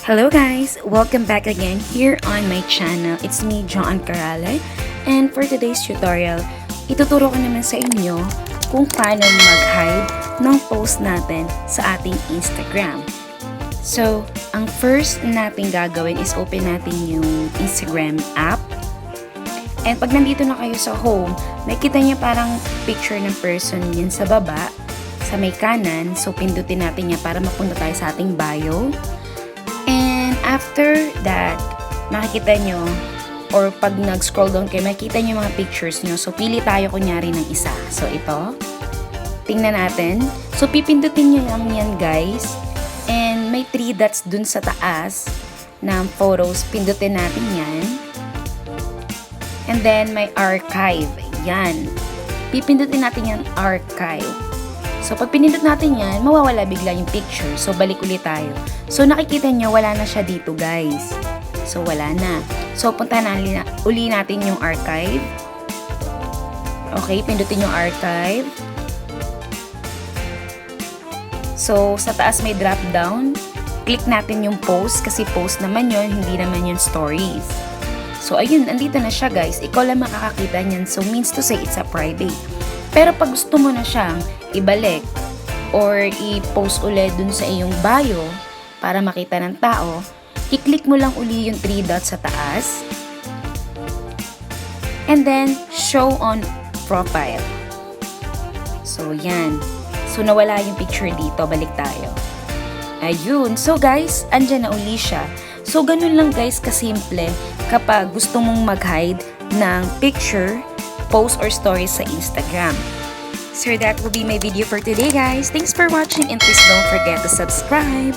Hello guys! Welcome back again here on my channel. It's me, Joan Carale. And for today's tutorial, ituturo ko naman sa inyo kung paano mag-hide ng post natin sa ating Instagram. So, ang first natin gagawin is open natin yung Instagram app. And pag nandito na kayo sa home, makikita niya parang picture ng person yan sa baba, sa may kanan. So, pindutin natin niya para mapunta tayo sa ating bio. And after that, makikita nyo, or pag nag-scroll down kayo, makikita nyo mga pictures nyo. So, pili tayo kunyari ng isa. So, ito. Tingnan natin. So, pipindutin nyo lang yan, guys. And may 3 dots dun sa taas ng photos. Pindutin natin yan. And then, may archive. Yan. Pipindutin natin yan, archive. So, pag pinindot natin yan, mawawala bigla yung picture. So, balik ulit tayo. So, nakikita nyo, wala na siya dito, guys. So, wala na. So, punta na uli natin yung archive. Okay, pindutin yung archive. So, sa taas may drop down. Click natin yung post kasi post naman yun, hindi naman yung stories. So, ayun, andito na siya, guys. Ikaw lang makakakita niyan. So, means to say, it's a private. Pero pag gusto mo na siyang ibalik or i-post ulit dun sa iyong bio para makita ng tao, i-click mo lang uli yung 3 dots sa taas. And then, show on profile. So, yan. So, nawala yung picture dito. Balik tayo. Ayun. So, guys, andyan na uli siya. So, ganun lang, guys, kasimple kapag gusto mong mag-hide ng picture, post, or stories sa Instagram. So, that will be my video for today, guys. Thanks for watching and please don't forget to subscribe.